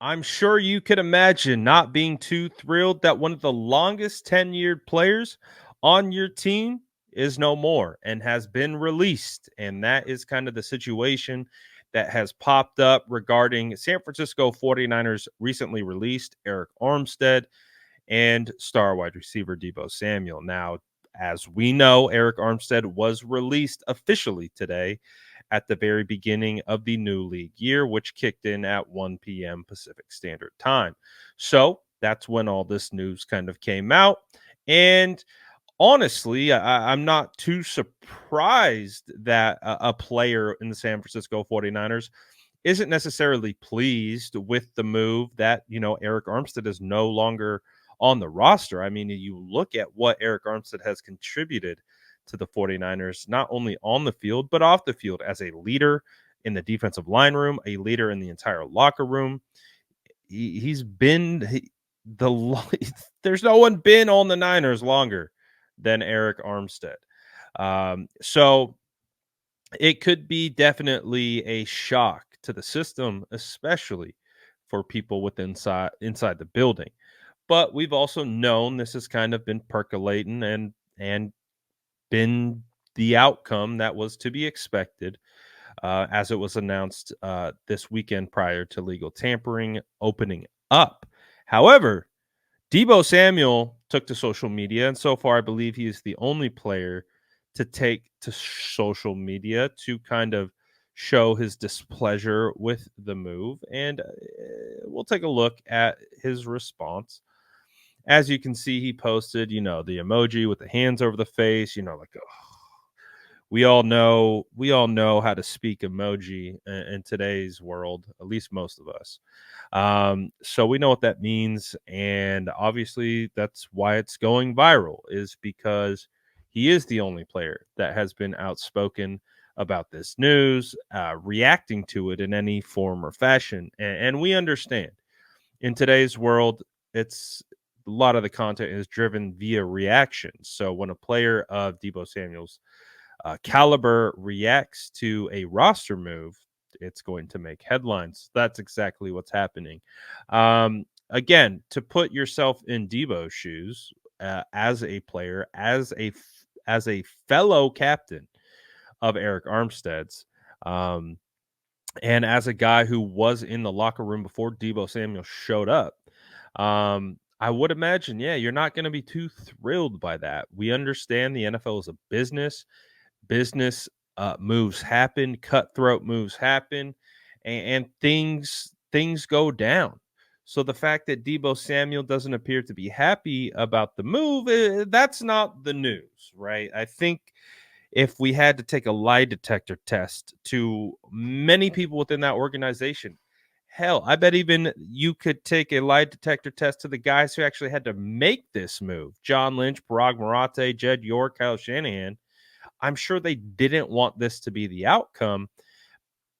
I'm sure you could imagine not being too thrilled that one of the longest tenured players on your team is no more and has been released. And that is kind of the situation that has popped up regarding San Francisco 49ers recently released Arik Armstead and star wide receiver Deebo Samuel. Now, as we know, Arik Armstead was released officially today at the very beginning of the new league year, which kicked in at 1 p.m. Pacific Standard Time. So that's when all this news kind of came out. And honestly, I'm not too surprised that a player in the San Francisco 49ers isn't necessarily pleased with the move that, Arik Armstead is no longer on the roster. I mean, you look at what Arik Armstead has contributed to the 49ers, not only on the field, but off the field as a leader in the defensive line room, a leader in the entire locker room. He's been there's no one been on the Niners longer than Arik Armstead. So it could be definitely a shock to the system, especially for people inside the building. But we've also known this has kind of been percolating and been the outcome that was to be expected, as it was announced this weekend prior to legal tampering opening up. However, Deebo Samuel took to social media, and so far, I believe he is the only player to take to social media to kind of show his displeasure with the move. And we'll take a look at his response. As you can see, he posted, the emoji with the hands over the face, like, oh, we all know how to speak emoji in today's world, at least most of us. So we know what that means, and obviously that's why it's going viral, is because he is the only player that has been outspoken about this news, reacting to it in any form or fashion. And we understand in today's world, it's a lot of the content is driven via reactions. So when a player of Deebo Samuel's caliber reacts to a roster move, it's going to make headlines. That's exactly what's happening. Again, to put yourself in Deebo's shoes, as a player, as a fellow captain of Arik Armstead's, um, and as a guy who was in the locker room before Deebo Samuel showed up, I would imagine, yeah, you're not going to be too thrilled by that. We understand the NFL is a business moves happen, cutthroat moves happen, and things go down. So the fact that Deebo Samuel doesn't appear to be happy about the move, that's not the news, right? I think if we had to take a lie detector test to many people within that organization, hell, I bet even you could take a lie detector test to the guys who actually had to make this move: John Lynch, Parag Marate, Jed York, Kyle Shanahan. I'm sure they didn't want this to be the outcome.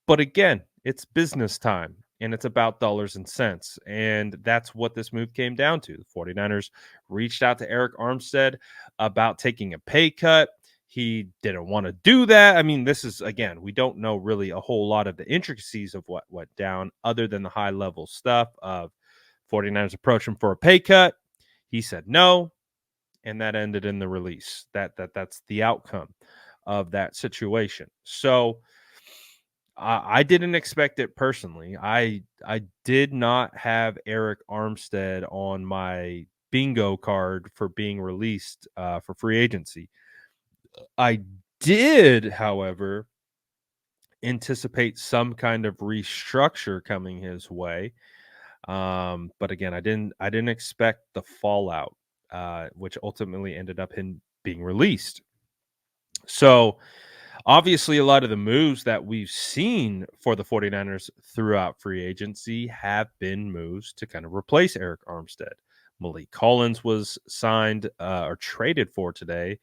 But again, it's business time and it's about dollars and cents. And that's what this move came down to. The 49ers reached out to Arik Armstead about taking a pay cut. He didn't want to do that. I mean, this is, again, we don't know really a whole lot of the intricacies of what went down other than the high level stuff of 49ers approached him for a pay cut. He said no, and that ended in the release. That's the outcome of that situation. So I didn't expect it personally. I did not have Arik Armstead on my bingo card for being released for free agency. I did, however, anticipate some kind of restructure coming his way. But again, I didn't expect the fallout, which ultimately ended up him being released. So obviously, a lot of the moves that we've seen for the 49ers throughout free agency have been moves to kind of replace Arik Armstead. Malik Collins was signed or traded for today.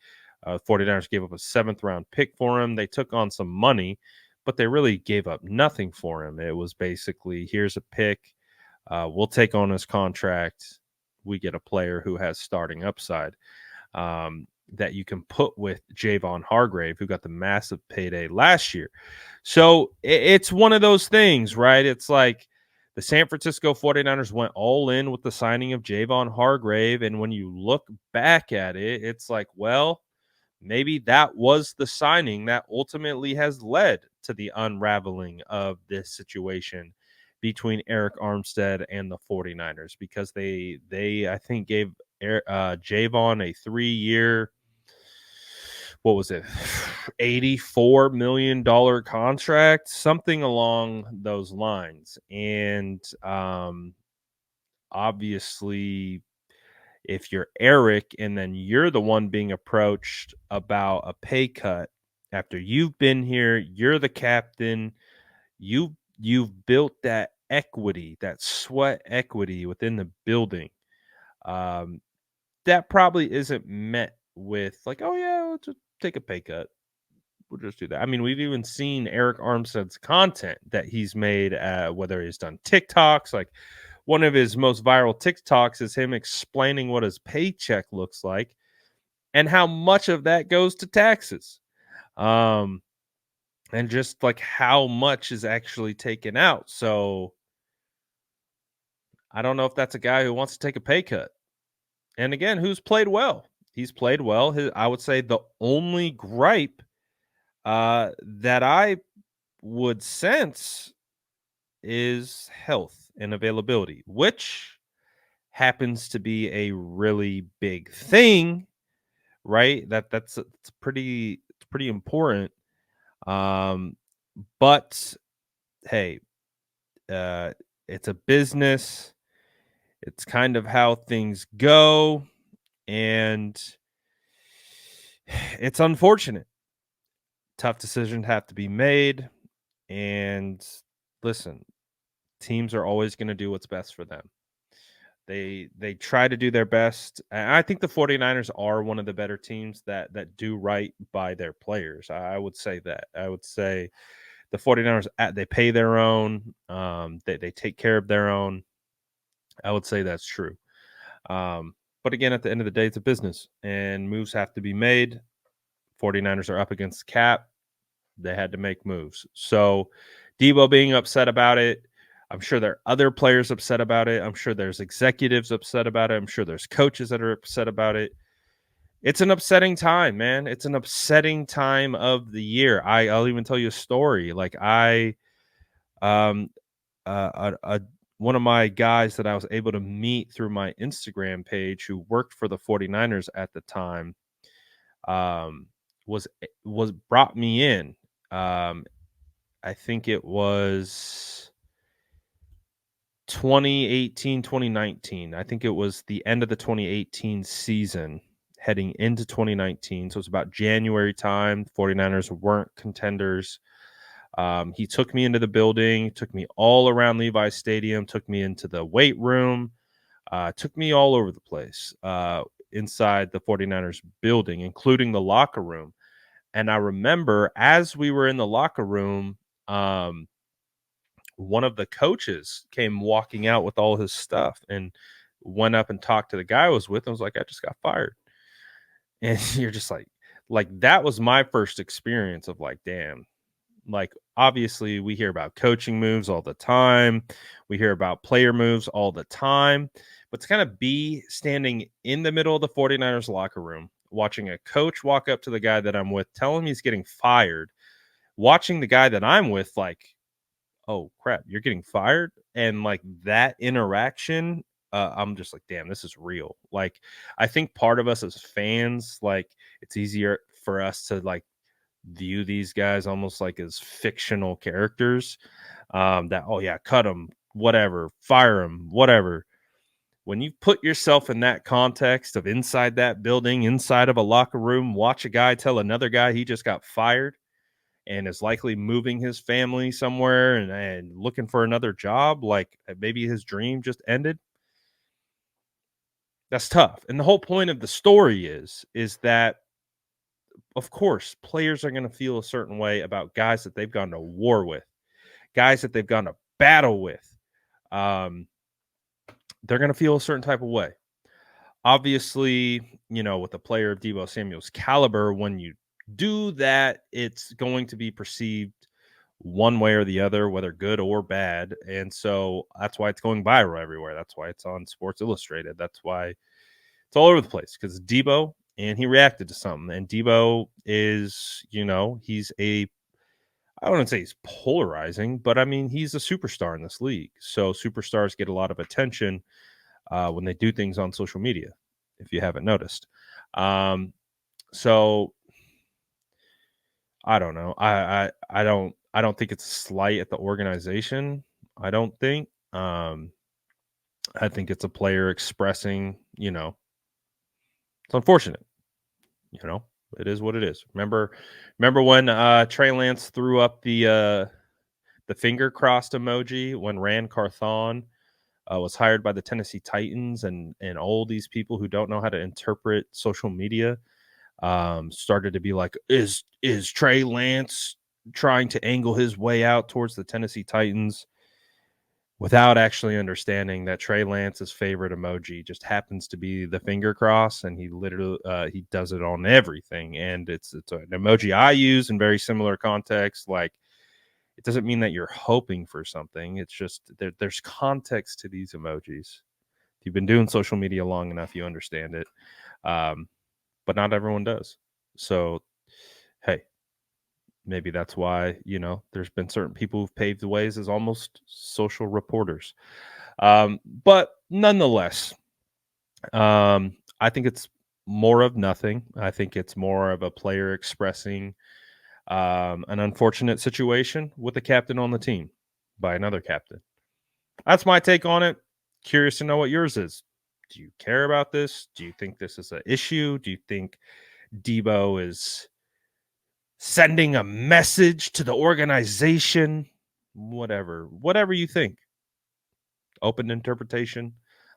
49ers gave up a seventh round pick for him. They took on some money, but they really gave up nothing for him. It was basically, here's a pick. We'll take on his contract. We get a player who has starting upside. That you can put with Javon Hargrave, who got the massive payday last year. So it's one of those things, right? It's like The San Francisco 49ers went all in with the signing of Javon Hargrave, and when you look back at it, it's like, well, maybe that was the signing that ultimately has led to the unraveling of this situation between Arik Armstead and the 49ers, because they I think gave Javon a 3-year, what was it, $84 million contract, something along those lines. And obviously, if you're Eric and then you're the one being approached about a pay cut after you've been here, you're the captain, you've built that equity, that sweat equity within the building. Um, that probably isn't met with like, oh yeah, let's just take a pay cut. We'll just do that. I mean, we've even seen Arik Armstead's content that he's made, whether he's done TikToks. Like, one of his most viral TikToks is him explaining what his paycheck looks like and how much of that goes to taxes. Um, and just like how much is actually taken out. So I don't know if that's a guy who wants to take a pay cut. And again, who's played well? He's played well. I would say the only gripe that I would sense is health and availability, which happens to be a really big thing, right? It's pretty important. Um, but hey, uh, it's a business. It's kind of how things go, and it's unfortunate. Tough decisions have to be made, and listen, teams are always going to do what's best for them. They try to do their best. And I think the 49ers are one of the better teams that do right by their players. I would say that. I would say the 49ers, they pay their own. They take care of their own. I would say that's true. But again, at the end of the day, it's a business and moves have to be made. 49ers are up against the cap. They had to make moves. So Deebo being upset about it, I'm sure there are other players upset about it. I'm sure there's executives upset about it. I'm sure there's coaches that are upset about it. It's an upsetting time, man. It's an upsetting time of the year. I'll even tell you a story. Like um, one of my guys that I was able to meet through my Instagram page, who worked for the 49ers at the time, um, was brought me in. I think it was 2018, 2019. I think it was the end of the 2018 season heading into 2019. So it's about January time. 49ers weren't contenders. He took me into the building, took me all around Levi Stadium, took me into the weight room, took me all over the place inside the 49ers building, including the locker room. And I remember as we were in the locker room, one of the coaches came walking out with all his stuff and went up and talked to the guy I was with and was like, I just got fired. And you're just like that was my first experience of like, damn, like obviously we hear about coaching moves all the time. We hear about player moves all the time. But to kind of be standing in the middle of the 49ers locker room, watching a coach walk up to the guy that I'm with, tell him he's getting fired, watching the guy that I'm with, like, oh crap, you're getting fired. And like that interaction, I'm just like, damn, this is real. Like, I think part of us as fans, like, it's easier for us to like view these guys almost like as fictional characters, that, oh yeah, cut them, whatever, fire them, whatever. When you put yourself in that context of inside that building, inside of a locker room, watch a guy tell another guy he just got fired and is likely moving his family somewhere and looking for another job, like maybe his dream just ended. That's tough. And the whole point of the story is that, of course, players are going to feel a certain way about guys that they've gone to war with, guys that they've gone to battle with. Um, they're going to feel a certain type of way. Obviously, with a player of Deebo Samuel's caliber, when you do that, it's going to be perceived one way or the other, whether good or bad. And so that's why it's going viral everywhere. That's why it's on Sports Illustrated. That's why it's all over the place because Deebo and he reacted to something. And Deebo is, he's I wouldn't say he's polarizing, but I mean, he's a superstar in this league. So superstars get a lot of attention when they do things on social media, if you haven't noticed. So I don't know. I don't think it's a slight at the organization. I don't think. I think it's a player expressing, it's unfortunate, you know. It is what it is. Remember when Trey Lance threw up the finger crossed emoji when Rand Carthon was hired by the Tennessee Titans, and all these people who don't know how to interpret social media started to be like, is Trey Lance trying to angle his way out towards the Tennessee Titans, without actually understanding that Trey Lance's favorite emoji just happens to be the finger cross, and he literally he does it on everything, and it's an emoji I use in very similar contexts. Like, it doesn't mean that you're hoping for something. It's just there's context to these emojis. If you've been doing social media long enough, you understand it. But not everyone does. So, hey, maybe that's why, there's been certain people who've paved the ways as almost social reporters. But nonetheless, I think it's more of nothing. I think it's more of a player expressing an unfortunate situation with a captain on the team by another captain. That's my take on it. Curious to know what yours is. Do you care about this? Do you think this is an issue? Do you think Deebo is sending a message to the organization? Whatever you think. Open interpretation.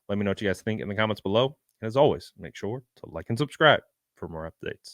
Let me know what you guys think in the comments below. And as always, make sure to like and subscribe for more updates.